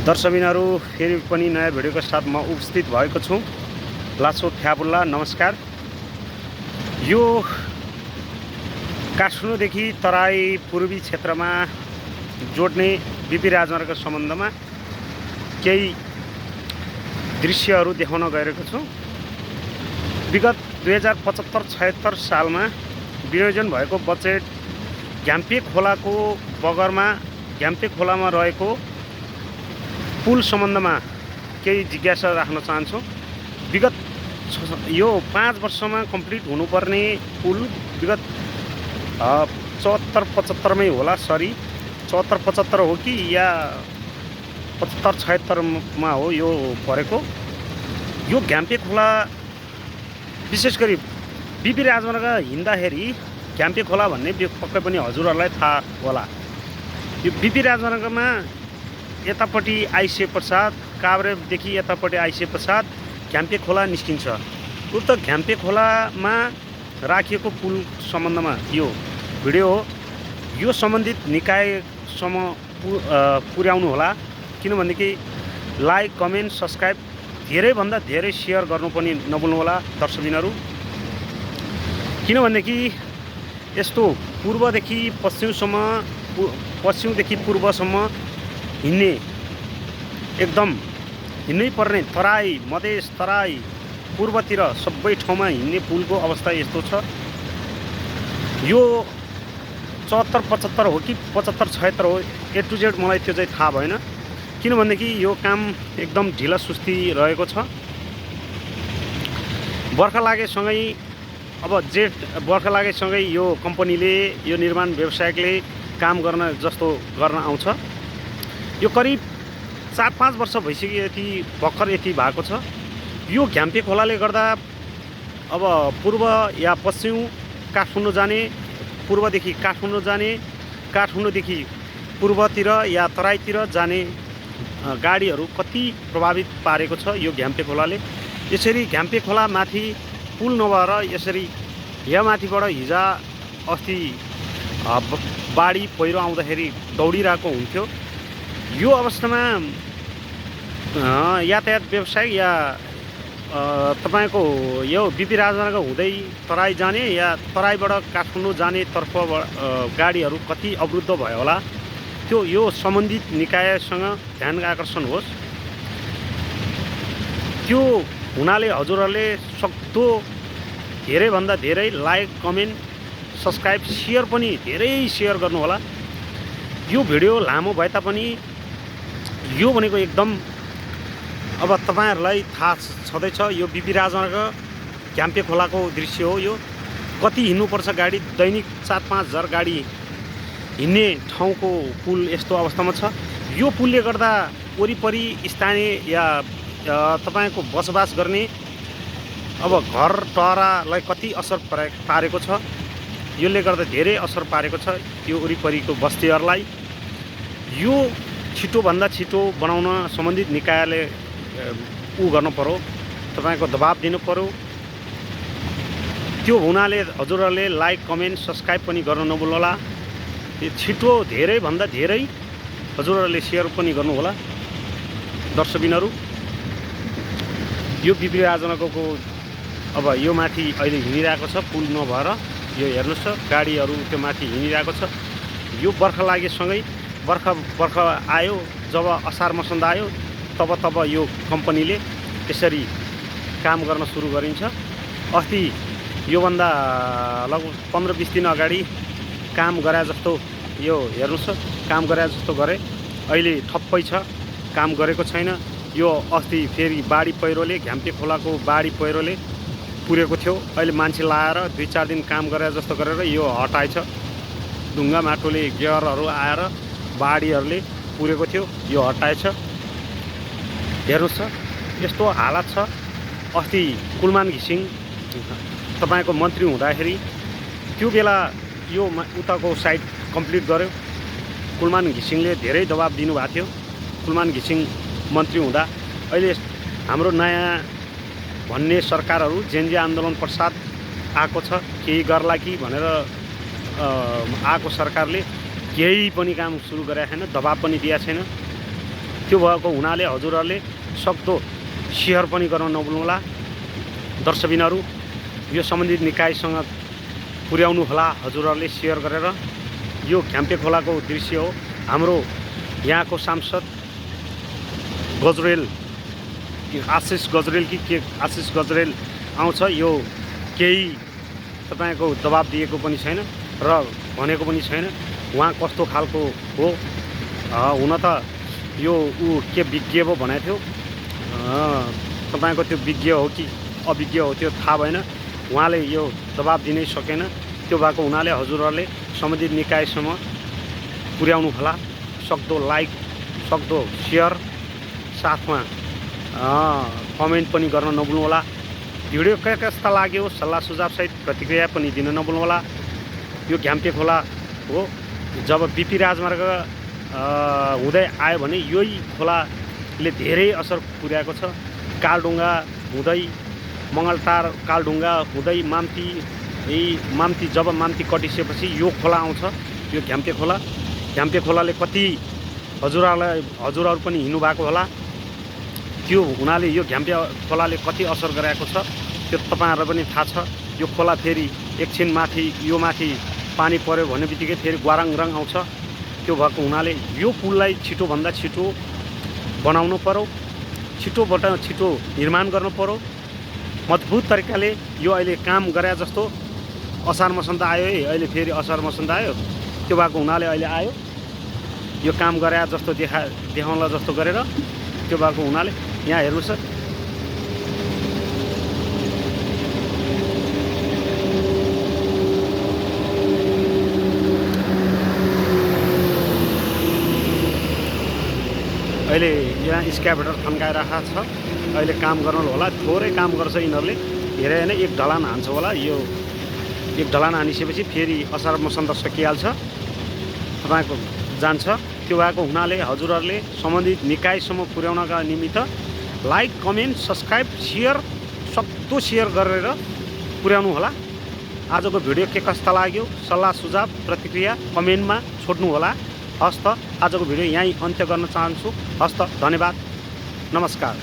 दर्शकबिनहरू फेरि पनि नयाँ भिडियोको साथ म उपस्थित भएको छु। लासो थ्यापुल्ला नमस्कार। यो काठमाडौँदेखि तराई पूर्वी क्षेत्रमा जोड्ने बीपी राजमार्गको सम्बन्धमा केही दृश्यहरू देखाउन गइरहेको छु। विगत 2075-76 सालमा विनियोजन भएको बजेट घ्याम्पे खोलाको बगरमा घ्याम्पे खोलामा रहेको पुल सम्बन्धमा केही जिज्ञासा राख्न चाहन्छु। विगत यो 5 वर्षमा कम्प्लिट हुनुपर्ने पुल विगत 74-75 मै होला, सरी 74-75 हो कि या 75-76 मा हो यो परेको। यो घ्याम्पे खोला विशेष गरी बीपी राजमार्ग हिँड्दाखेरि घ्याम्पे खोला भन्ने पक्कै पनि हजुरहरूलाई थाहा होला। यो बीपी राजमार्गमा यतापट्टि आइसके पश्चात काभ्रेदेखि यतापट्टि आइसके पश्चात घ्याम्पे खोला निस्किन्छ। उक्त घ्याम्पे खोलामा राखिएको पुल सम्बन्धमा यो भिडियो हो। यो सम्बन्धित निकायसम्म पुर्याउनु होला, किनभनेदेखि लाइक कमेन्ट सब्सक्राइब धेरैभन्दा धेरै सेयर गर्नु पनि नभुल्नु होला दर्शकबिनहरू। किनभनेदेखि यस्तो पूर्वदेखि पश्चिमसम्म पश्चिमदेखि पूर्वसम्म हिँड्ने एकदम हिँड्नै पर्ने तराई मधेस तराई पूर्वतिर सबै ठाउँमा हिँड्ने पुलको अवस्था यस्तो छ। यो 74-75 हो कि 75-76 हो, ए टु जेड मलाई त्यो चाहिँ थाहा भएन। किनभनेदेखि यो काम एकदम ढिला सुस्ती रहेको छ। बर्खा लागेसँगै बर्खा लागेसँगै यो कम्पनीले यो निर्माण व्यवसायिकले काम गर्न आउँछ। यो करिब 4-5 वर्ष भइसक्यो, यति भर्खर यति भएको छ। यो घ्याम्पे खोलाले गर्दा अब पूर्व या पश्चिम काठमाडौँ जाने, पूर्वदेखि काठमाडौँ जाने, काठमाडौँदेखि पूर्वतिर या तराईतिर जाने गाडीहरू कति प्रभावित पारेको छ यो घ्याम्पे खोलाले। यसरी घ्याम्पे खोला माथि पुल नभएर यसरी यहाँ माथिबाट हिजो अस्ति बाढी पहिरो आउँदाखेरि दौडिरहेको हुन्थ्यो। यो अवस्थामा यातायात व्यवसाय या तपाईको यो बीपी राजमार्ग हुँदै तराई जाने या तराईबाट काठमाडौँ जाने तर्फबाट गाडीहरू कति अवरुद्ध भयो होला, त्यो यो सम्बन्धित निकायसँग ध्यान आकर्षण होस्। त्यो हुनाले हजुरहरूले सक्दो धेरैभन्दा धेरै लाइक कमेन्ट सब्सक्राइब सेयर पनि धेरै सेयर गर्नु होला। यो भिडियो लामो भए तापनि यो भनेको एकदम अब तपाईहरुलाई थाहा छँदैछ। यो बीपी राजमार्ग घ्याम्पे खोलाको दृश्य हो। यो कति हिँड्नुपर्छ गाडी, दैनिक 4-5 हजार गाडी हिँड्ने ठाउँको पुल यस्तो अवस्थामा छ। यो पुलले गर्दा वरिपरि स्थानीय या तपाईको बसोबास गर्ने अब घर टहरालाई कति असर पारेको छ। यसले गर्दा धेरै असर पारेको छ यो वरिपरिको बस्तीहरूलाई। यो छिटोभन्दा छिटो बनाउन सम्बन्धित निकायले गर्नु पर्यो, तपाईको दबाब दिनु पर्यो। त्यो हुनाले हजुरहरूले लाइक कमेन्ट सब्सक्राइब पनि गर्न नभुल्नु होला। यो छिटो धेरैभन्दा धेरै हजुरहरूले सेयर पनि गर्नु होला दर्शकबिनहरू। यो बीपी राजमार्गको अब यो माथि अहिले हिँडिरहेको छ, पुल नभएर यो हेर्नुहोस् त गाडीहरू त्यो माथि हिँडिरहेको छ। यो बर्खा लागेसँगै बर्खा आयो, जब असार मसन्द आयो तब यो कम्पनीले यसरी काम गर्न सुरु गरिन्छ। अस्ति योभन्दा लगभग 15-20 दिन अगाडि काम गरे जस्तो यो हेर्नुहोस् त काम गरे जस्तो गरे, अहिले ठप्पै छ, काम गरेको छैन। यो अस्ति फेरि बाढी पहिरोले घ्याम्पे खोलाको बाढी पहिरोले पुरेको थियो। अहिले मान्छे लाएर 2-4 दिन काम गरे जस्तो गरेर यो हटाएछ। ढुङ्गा माटोले गेयरहरू आएर बाढीहरूले पुरेको थियो, यो हटाएछ। हेर्नुहोस् त यस्तो हालत छ। अस्ति कुलमान घिसिङ तपाईको मन्त्री हुँदाखेरि त्यो बेला यो उताको साइड कम्प्लिट गर्यो। कुलमान घिसिङले धेरै दबाब दिनुभएको थियो कुलमान घिसिङ मन्त्री हुँदा। अहिले हाम्रो नयाँ भन्ने सरकारहरू जेनजी आन्दोलन पश्चात आएको छ, केही गर्ला कि भनेर आएको सरकारले केही पनि काम सुरु गरेको छैन, दबाब पनि दिएको छैन। त्यो भएको हुनाले हजुरहरूले सक्दो सेयर पनि गर्न नभुल्नुहोला। दर्शकबिनहरू यो सम्बन्धित निकायसँग पुर्याउनु होला हजुरहरूले सेयर गरेर। यो घ्याम्पे खोलाको दृश्य हो। हाम्रो यहाँको सांसद गजरेल आशिष गजरेल कि के आशिष गजरेल आउँछ, यो केही तपाईँको दबाब दिएको पनि छैन र भनेको पनि छैन उहाँ कस्तो खालको हो। हुन त यो ऊ के विज्ञ पो भनेको थियो, तपाईँको त्यो विज्ञ हो कि अभिज्ञ हो त्यो थाहा भएन। उहाँले यो दबाब दिनै सकेन। त्यो भएको हुनाले हजुरहरूले सम्बन्धित निकायसम्म पुर्याउनु होला। सक्दो लाइक, सक्दो सेयर, साथमा कमेन्ट पनि गर्न नभुल्नुहोला। भिडियो कस्ता लाग्यो सल्लाह सुझावसहित प्रतिक्रिया पनि दिन नभुल्नुहोला। यो घ्याम्पे खोला हो, जब बिपी राजमार्ग हुँदै आयो भने यही खोलाले धेरै असर पुर्याएको छ। कालढुङ्गा हुँदै मङ्गलटार, कालढुङ्गा हुँदै माम्ती, माम्ती जब माम्ती कटिसकेपछि यो खोला आउँछ, यो घ्याम्पे खोला। घ्याम्पे खोलाले कति हजुरहरू पनि हिँड्नु भएको होला। त्यो हुनाले यो घ्याम्पे खोलाले कति असर गराएको छ त्यो तपाईँहरूलाई पनि थाहा छ। यो खोला फेरि एकछिन माथि यो माथि पानी पर्यो भन्ने बित्तिकै फेरि ग्वाराङ आउँछ। त्यो भएको हुनाले यो पुललाई छिटोभन्दा छिटो बनाउनु पर्यो, छिटोबाट छिटो निर्माण गर्नु पर्यो मजबुत तरिकाले। यो अहिले काम गरे जस्तो असार मसन्त आयो है, अहिले फेरि असार मसन्त आयो। त्यो भएको हुनाले अहिले आयो यो काम गरे जस्तो देखाउला जस्तो गरेर। त्यो भएको हुनाले यहाँ हेर्नुहोस् अहिले यहाँ स्क्याभेटर थन्काइरहेको छ। अहिले काम गर्नु होला, थोरै काम गर्छ यिनीहरूले, धेरै होइन। एक ढलान हान्छ होला। यो एक ढलान हानिसकेपछि फेरि असार मसन्त सकिहाल्छ, तपाईँको जान्छ। त्यो भएको हुनाले हजुरहरूले सम्बन्धित निकायसम्म पुर्याउनका निमित्त लाइक, कमेन्ट, सब्सक्राइब, सेयर, सक्दो सेयर गरेर पुर्याउनु होला। आजको भिडियो के कस्ता लाग्यो सल्लाह सुझाव प्रतिक्रिया कमेन्टमा छोड्नु होला। हस्त आजको भिडियो यहीँ अन्त्य गर्न चाहन्छु। हस्त धन्यवाद, नमस्कार।